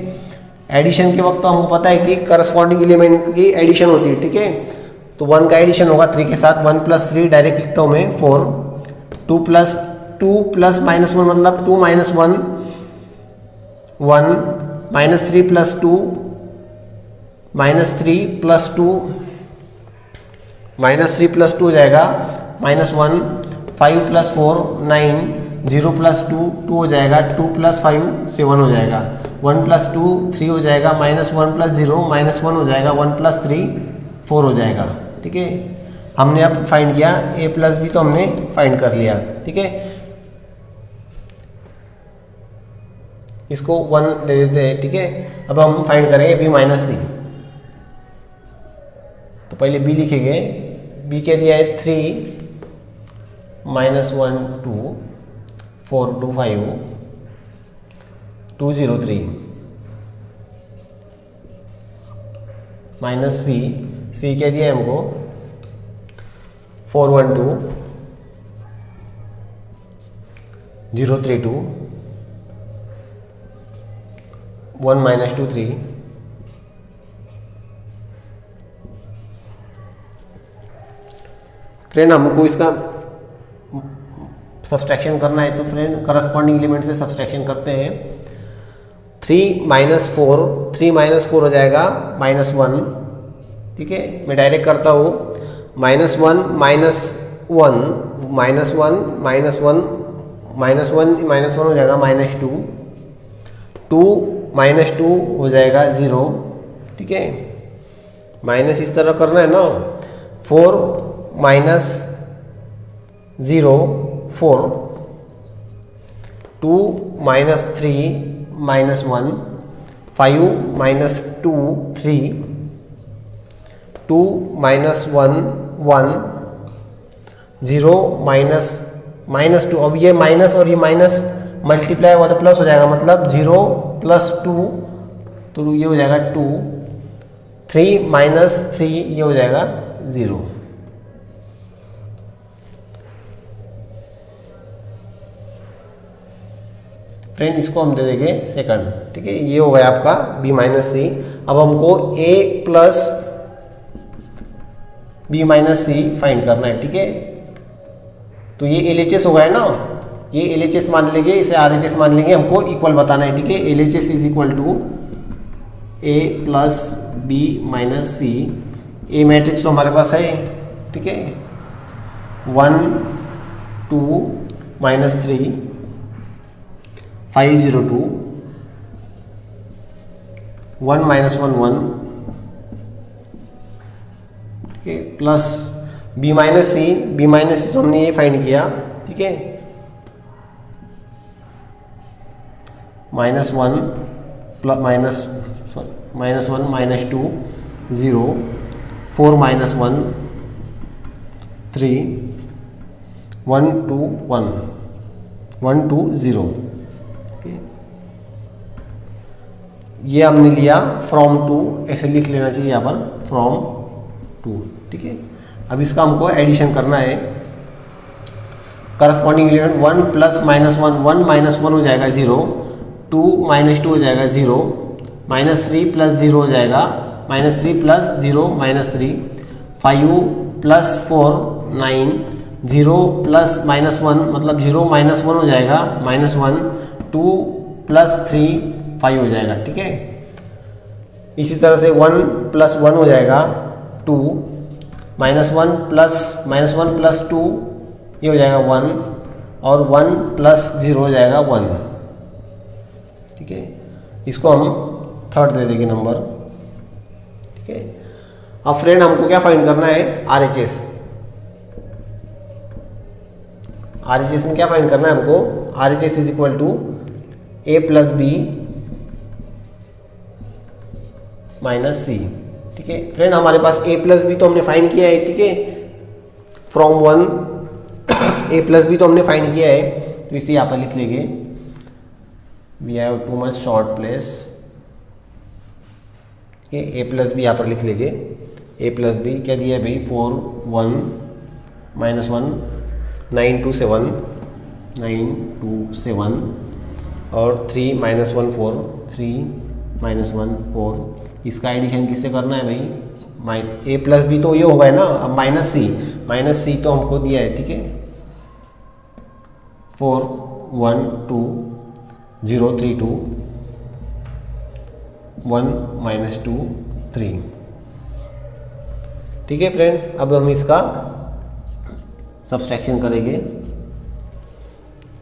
एडिशन के वक्त तो हमको पता है कि करस्पॉन्डिंग एलिमेंट की एडिशन होती है, ठीक है, तो 1 का एडिशन होगा 3 के साथ, 1 प्लस 3 डायरेक्ट लिखता हूँ मैं 4, 2 प्लस माइनस 1 मतलब 2 minus 1 1, minus 3 plus 2 minus 3 plus 2 minus 3 plus 2 हो जाएगा माइनस 1, 5 प्लस 4 9, 0 प्लस 2 2 हो जाएगा, 2 प्लस 5 7 हो जाएगा, 1 प्लस 2 3 हो जाएगा, माइनस 1 प्लस 0 माइनस 1 हो जाएगा, 1 प्लस 3 4 हो जाएगा, ठीक है। हमने अब फाइंड किया a प्लस बी तो हमने फाइंड कर लिया, ठीक है। इसको 1 दे देते हैं, ठीक है। अब हम फाइंड करेंगे b माइनस सी, तो पहले b लिखेंगे, b क्या दिया है 3 माइनस 1 2 4 2 5 2 0 3 माइनस c क्या दिया है हमको 4 1 2 0 3 2 1 माइनस 2 3, फ्रेंड हमको इसका सब्सट्रैक्शन करना है, तो फ्रेंड करस्पॉन्डिंग एलिमेंट से सब्सट्रैक्शन करते हैं। 3 माइनस 4 हो जाएगा माइनस 1, ठीक है। मैं डायरेक्ट करता हूँ, minus 1 minus 1 minus 1 minus 1 minus 1 minus 1 हो जाएगा माइनस 2, 2 माइनस 2 हो जाएगा 0, ठीक है। माइनस इस तरह करना है ना, 4 minus 0 4, 2 minus 3 minus 1, 5 minus 2 3, 2 minus 1 1, 0 minus 2। अब ये माइनस और ये माइनस मल्टीप्लाई हुआ तो प्लस हो जाएगा, मतलब 0 प्लस 2 तो ये हो जाएगा 2, 3 माइनस 3 ये हो जाएगा 0। फ्रेंड इसको हम दे देंगे सेकंड, ठीक है। ये हो गया आपका b माइनस सी। अब हमको a plus b minus C find करना है, ठीक है। तो ये LHS हो गया ना, ये LHS मान लेंगे, इसे RHS मान लेंगे, हमको इक्वल बताना है, ठीक है। LHS is equal to a plus b minus C. A matrix तो हमारे पास है, ठीक है। 1 2 माइनस 3 5 0 2, 1 माइनस 1 1, ठीक है, प्लस b माइनस सी तो हमने ये फाइंड किया, ठीक है। -1 प्लस -1 माइनस 2 0, 4 माइनस 1 3, 1 2 1, 1 2 0। ये हमने लिया फ्रॉम टू, ऐसे लिख लेना चाहिए यहाँ पर फ्रॉम टू, ठीक है। अब इसका हमको एडिशन करना है। करस्पॉन्डिंग एलिमेंट 1 प्लस -1, 1 माइनस 1 हो जाएगा 0, 2 माइनस 2 हो जाएगा 0, -3 प्लस 0 हो जाएगा, -3 प्लस 0 -3, 5 प्लस 4 9, 0 प्लस -1 मतलब 0 -1 हो जाएगा -1, 2 प्लस 3 5 हो जाएगा, ठीक है। इसी तरह से 1 प्लस 1 हो जाएगा 2, -1 प्लस 2 ये हो जाएगा 1, और 1 प्लस 0 हो जाएगा 1, ठीक है। इसको हम थर्ड दे देंगे नंबर, ठीक है। अब फ्रेंड हमको क्या फाइंड करना है, RHS। RHS में क्या फाइंड करना है हमको, RHS is equal to a plus B minus C, ठीक है। फ्रेंड हमारे पास a प्लस बी तो हमने फाइंड किया है, ठीक है। फ्रॉम 1 a प्लस बी तो हमने फाइंड किया है, तो इसे यहाँ पर लिख लेंगे। We have too much short place, ठीक है। a प्लस बी यहाँ पर लिख लेंगे। a प्लस बी क्या दिया है भाई, 4 1 -1 9 2 7, 9 2 7, और 3 -1 4, 3 -1 4। इसका एडिशन किससे करना है भाई, a प्लस बी तो ये होगा ना। अब माइनस सी तो हमको दिया है, ठीक है। 4 1 2 0 3 2, 1 -2 3, ठीक है फ्रेंड। अब हम इसका सब्सट्रैक्शन करेंगे,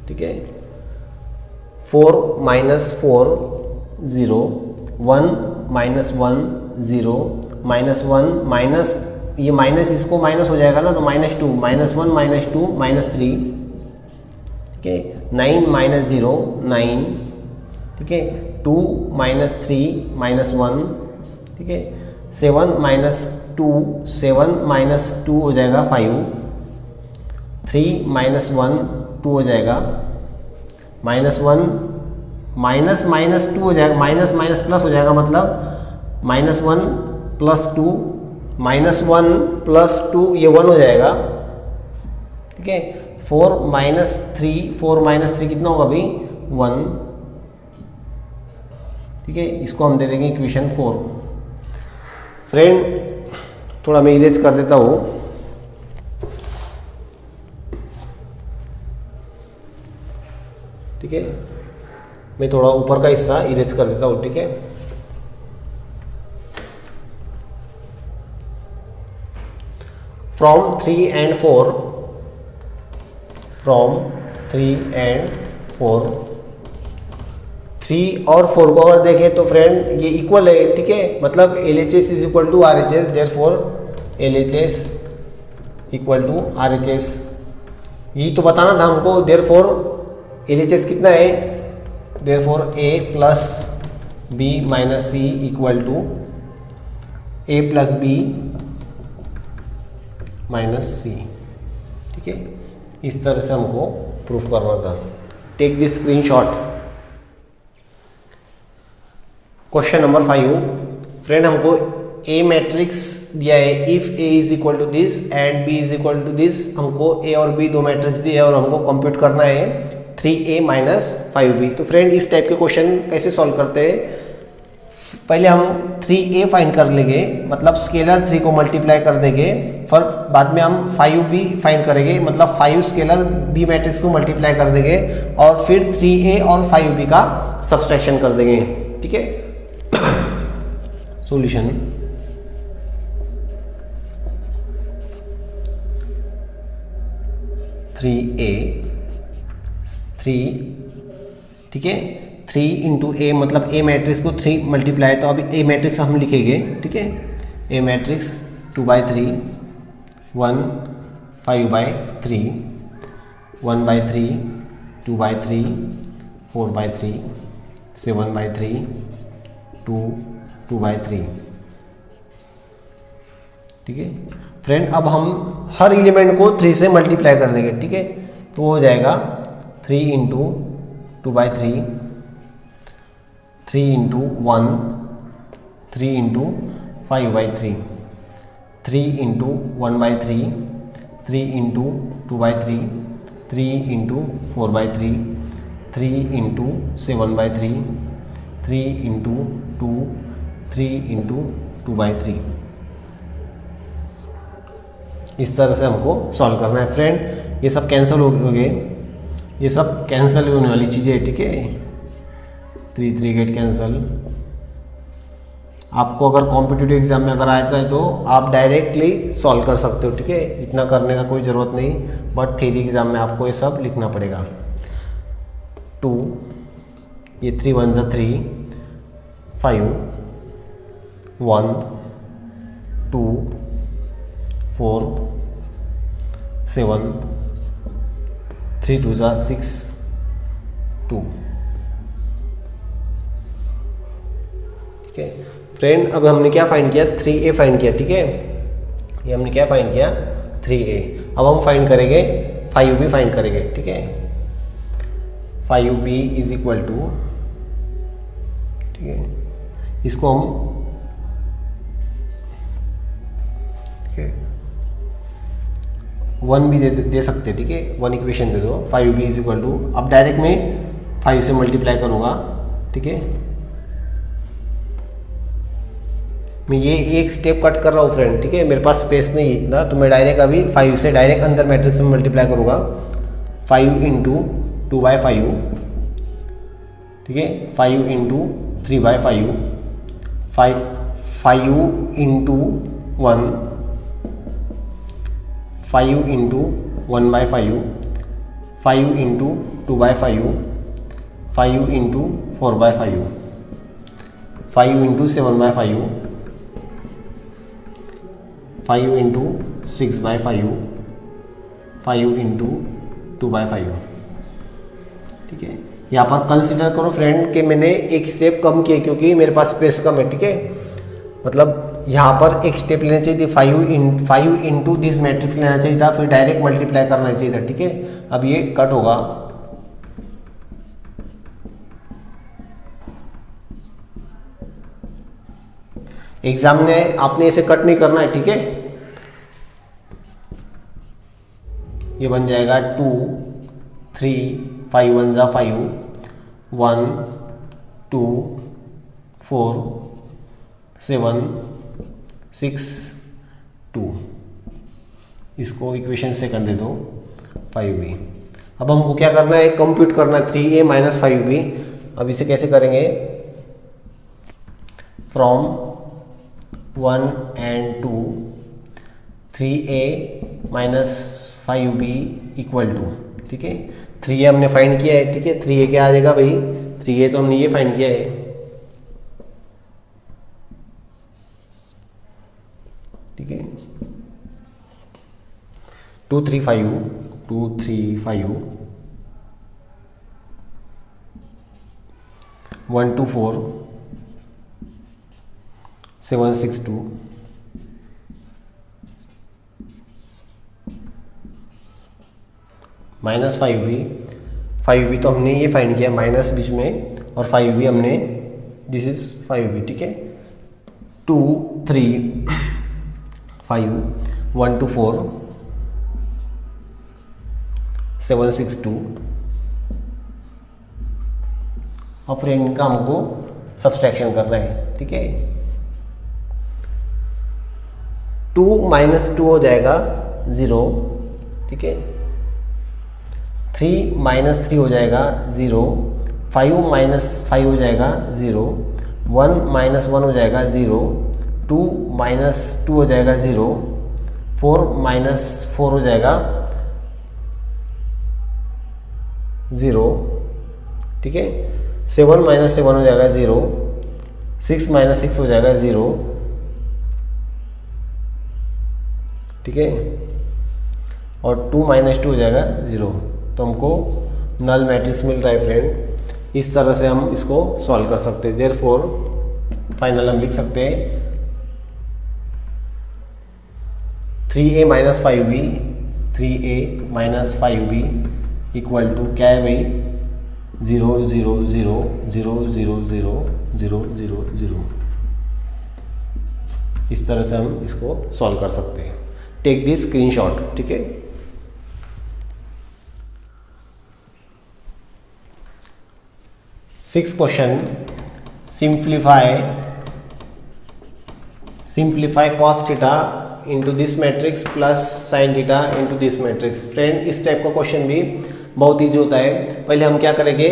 ठीक है। 4 -4 0, 1 -1 0, -1 माइनस ये माइनस इसको माइनस हो जाएगा ना, तो -2 -1 -2 -3, ठीक है। 9 -0 9, ठीक है। 2 -3 -1, ठीक है। 7 -2 7 -2 हो जाएगा 5, 3 -1 2 हो जाएगा, -1 -2 हो जाएगा, माइनस प्लस हो जाएगा, मतलब -1 प्लस 2 -1 प्लस 2 ये 1 हो जाएगा, ठीक है। 4 -3 कितना होगा भाई, 1, ठीक है। इसको हम दे देंगे इक्वेशन 4। फ्रेंड थोड़ा मैं इरेज कर देता हूँ, ठीक है। मैं थोड़ा ऊपर का हिस्सा इरेज कर देता हूँ, ठीक है। फ्रॉम 3 and 4, फ्रॉम 3 and 4, 3 और 4 को अगर देखें तो फ्रेंड ये इक्वल है, ठीक है। मतलब LHS is equal to RHS, therefore LHS equal to RHS, यही तो बताना था हमको। देयरफॉर एलएचएस कितना है, therefore A plus B minus C equal to A plus B minus C. ठीक है, इस तरह से हमको प्रूफ करना था। Take this screenshot. Question number 5 friend, हमको ए मैट्रिक्स दिया है। If A is equal to this and B is equal to this, हमको ए और बी दो मैट्रिक्स दिए है और हमको कंप्यूट करना है 3a माइनस 5b। तो फ्रेंड इस टाइप के क्वेश्चन कैसे सॉल्व करते हैं, पहले हम 3a फाइंड कर लेंगे, मतलब स्केलर 3 को मल्टीप्लाई कर देंगे, फिर बाद में हम 5b फाइंड करेंगे, मतलब 5 स्केलर b मैट्रिक्स को मल्टीप्लाई कर देंगे और फिर 3a और 5b का सब्सट्रैक्शन कर देंगे। ठीक है, सॉल्यूशन 3a 3, ठीक है, 3 इंटू ए, मतलब ए मैट्रिक्स को 3 मल्टीप्लाई, तो अभी ए मैट्रिक्स हम लिखेंगे। ठीक है, ए मैट्रिक्स 2/3 1 5/3 1/3 2/3 4/3 7/3 2 2/3। ठीक है फ्रेंड, अब हम हर एलिमेंट को 3 से मल्टीप्लाई कर देंगे। ठीक है, तो हो जाएगा 3 into 2/3 3 into 1 3 into 5/3 3 into 1/3 3 into 2/3 3 into 4/3 3 into 7/3 3 into 2 3 into 2/3। इस तरह से हमको सॉल्व करना है। फ्रेंड ये सब कैंसिल हो गए, ये सब कैंसिल होने वाली चीज़ें है। ठीक है, 3 3 गेट कैंसिल। आपको अगर कॉम्पिटिटिव एग्जाम में अगर आता है तो आप डायरेक्टली सॉल्व कर सकते हो। ठीक है, इतना करने का कोई ज़रूरत नहीं, बट थ्योरी एग्जाम में आपको ये सब लिखना पड़ेगा। 2 ये 3 1 जा 3 5 1 2 4 7 3 2 जा 6 2। ठीक है फ्रेंड, अब हमने क्या फाइंड किया, 3a फाइंड किया। ठीक है, ये हमने क्या फाइंड किया, 3a। अब हम फाइंड करेंगे 5b फाइंड करेंगे। ठीक है, 5b इज इक्वल टू, ठीक है, इसको हम 1 भी दे सकते हैं। ठीक है, 1 इक्वेशन दे दो, 5b इज इक्वल टू, अब डायरेक्ट में 5 से मल्टीप्लाई करूँगा। ठीक है, मैं ये एक स्टेप कट कर रहा हूँ फ्रेंड। ठीक है, मेरे पास स्पेस नहीं है इतना, तो मैं डायरेक्ट अभी 5 से डायरेक्ट अंदर मैट्रिक्स में मल्टीप्लाई करूँगा। 5 इंटू 2/5, ठीक है, 5 into 3/5 5 into 1 5 into 1/5 5 into 2/5 5 into 4/5 5 into 7/5 5 into 6/5 5 into 2/5। ठीक है, यहाँ पर कंसिडर करो फ्रेंड कि मैंने एक स्टेप कम किया क्योंकि मेरे पास स्पेस कम है। ठीक है, मतलब यहाँ पर एक स्टेप लेना चाहिए थी, 5 इंटू दिस मैट्रिक्स लेना चाहिए था, फिर डायरेक्ट मल्टीप्लाई करना चाहिए था। ठीक है, अब ये कट होगा। एग्जाम में आपने इसे कट नहीं करना है। ठीक है, ये बन जाएगा 2 3 5 1 जा 5 1 2 4 7 6 2। इसको इक्वेशन सेकंड दे दो 5b। अब हमको क्या करना है, कंप्यूट करना है 3a माइनस 5b। अब इसे कैसे करेंगे, from 1 and 2 3a minus 5b equal to, ठीक है, 3a हमने फाइंड किया है। ठीक है, 3a क्या आ जाएगा भाई, 3a तो हमने ये फाइंड किया है। ठीक है, 2 3 5 2 3 5 1 2 4 7 6 2 माइनस 5b तो हमने ये फाइंड किया माइनस बीच में, और 5b हमने, दिस इज 5b, ठीक है। 2 3 5 1 2 4 7 6 2। और फ्रेंड इनका हमको सब्सट्रैक्शन कर रहे हैं, ठीक है। 2 माइनस 2 हो जाएगा 0, ठीक है। 3 माइनस 3 हो जाएगा 0, 5 माइनस 5 हो जाएगा 0, 1 माइनस 1 हो जाएगा 0, 2 माइनस 2 हो जाएगा 0, 4 माइनस 4 हो जाएगा 0, ठीक है। 7 माइनस 7 हो जाएगा 0, 6 माइनस 6 हो जाएगा 0, ठीक है। और 2 माइनस 2 हो जाएगा 0। तो हमको नल मैट्रिक्स मिल रहा है फ्रेंड। इस तरह से हम इसको सॉल्व कर सकते हैं। देयरफॉर फाइनल हम लिख सकते हैं 3a minus 5b, 3a minus 5b equal to क्या है भाई, 0 0 0 0 0 0 0 0 0। इस तरह से हम इसको सॉल्व कर सकते हैं। टेक दिस स्क्रीनशॉट, ठीक है। Six question, simplify cos theta into this matrix plus sine theta into this matrix. Friend इस टाइप का क्वेश्चन भी बहुत इजी होता है। पहले हम क्या करेंगे,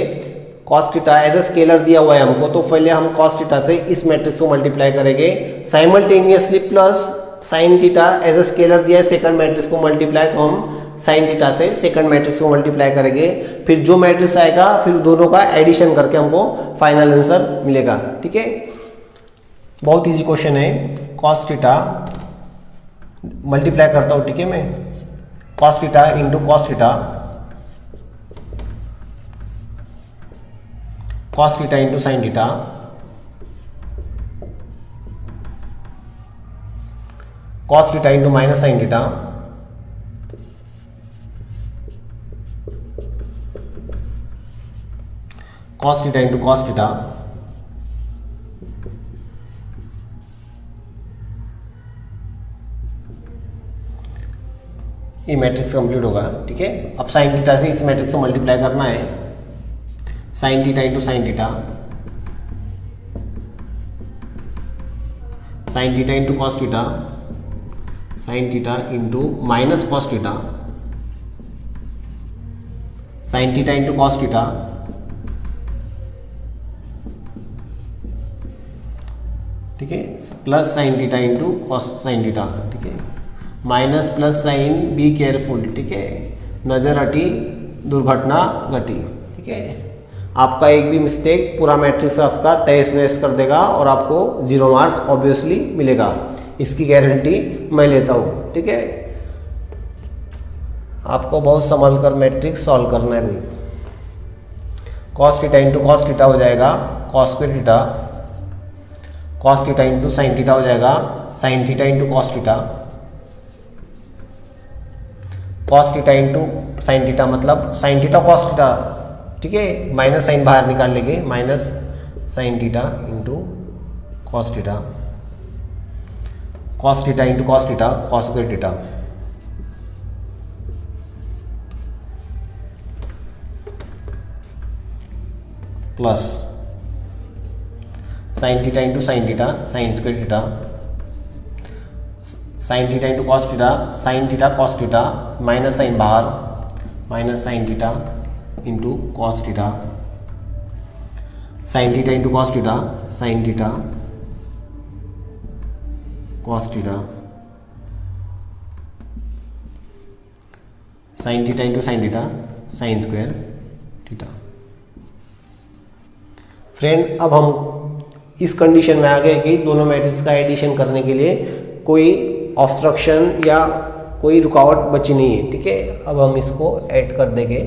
cos theta as a scalar दिया हुआ है हमको, तो पहले हम कॉस थीटा से इस मैट्रिक्स को मल्टीप्लाई करेंगे, simultaneously plus sine theta as a scalar दिया है सेकंड मैट्रिक्स को मल्टीप्लाई, तो हम साइन थीटा से सेकंड मैट्रिक्स को मल्टीप्लाई करेंगे, फिर जो मैट्रिक्स आएगा फिर दोनों का एडिशन करके हमको फाइनल आंसर मिलेगा, ठीक है। बहुत इजी क्वेश्चन है। कॉस थीटा मल्टीप्लाई करता हूँ, ठीक है, मैं cos theta into cos theta, cos theta into sine theta, cos theta into minus sine theta, cos theta into cos theta, ये मैट्रिक्स कंप्लीट होगा, ठीक है। अब साइन थीटा से इस मैट्रिक्स को मल्टीप्लाई करना है, sign theta into sine theta, sine theta into cos theta, sine theta into minus cos theta, sine theta into cos theta, ठीक है, plus sine theta into cos sine theta, ठीक है, minus plus sign, be careful, ठीक है, नजर हटी दुर्घटना घटी, ठीक है। आपका एक भी मिस्टेक पूरा मैट्रिक्स आपका तहस नहस कर देगा और आपको 0 मार्क्स ऑब्वियसली मिलेगा, इसकी गारंटी मैं लेता हूँ, ठीक है। आपको बहुत संभल कर मैट्रिक्स सॉल्व करना है भाई। Cos theta into cos theta हो जाएगा cos square theta, cos theta into sine theta हो जाएगा sign theta into cos theta, cos theta into sine theta मतलब साइन थीटा कॉस थीटा, ठीक है, माइनस साइन बाहर निकाल लेंगे, minus sine theta into cos theta, cos theta into cos theta, cos square theta, plus sine theta into sine theta, sine square theta, sine theta into cos theta, sine theta cos theta, minus sine बाहर, minus sine theta into cos theta, sine theta into cos theta, sine theta cos theta, sine theta into sine theta, sine square theta. Friend अब हम इस condition में आ गए कि दोनों matrix का addition करने के लिए कोई ऑब्स्ट्रक्शन या कोई रुकावट बची नहीं है, ठीक है। अब हम इसको ऐड कर देंगे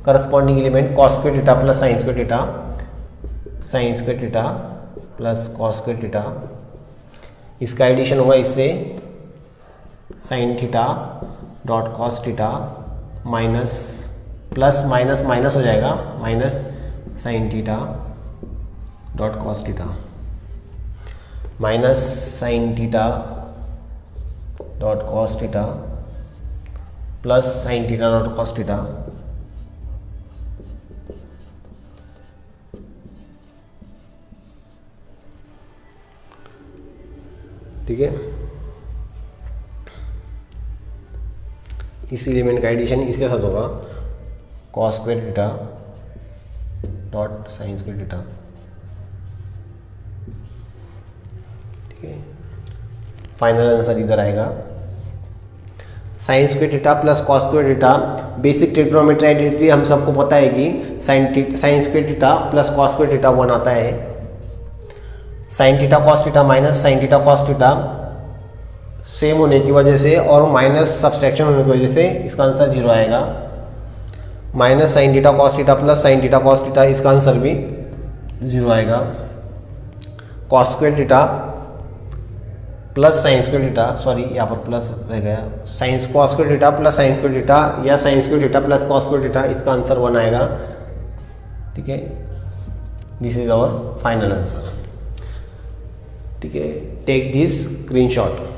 corresponding element cos square theta plus sine square theta, sine square theta plus cos square theta, इसका एडिशन होगा इससे sine theta dot cos theta minus plus minus minus हो जाएगा minus sine theta dot cos theta minus sine theta dot cos theta plus sine theta dot cos theta, ठीक है। इस element का addition इसके साथ होगा cos square theta dot sign square theta, ठीक है। फाइनल आंसर इधर आएगा sign square theta plus cos square theta. Basic trigonometry identity हम सबको पता है कि sign square theta plus cos square theta 1 आता है। Sign theta cos theta minus sine theta cos theta same होने की वजह से और माइनस सब्सट्रैक्शन होने की वजह से इसका आंसर 0 आएगा। Minus sine theta cos theta plus sine theta cos theta, इसका आंसर भी 0 आएगा। Cos square theta plus sine square theta, sorry यहाँ पर प्लस रह गया, sine cos square theta plus sine square theta या sine square theta plus cos square theta, इसका answer 1 आएगा, ठीक है। This is our final answer, ठीक है। Take this screenshot.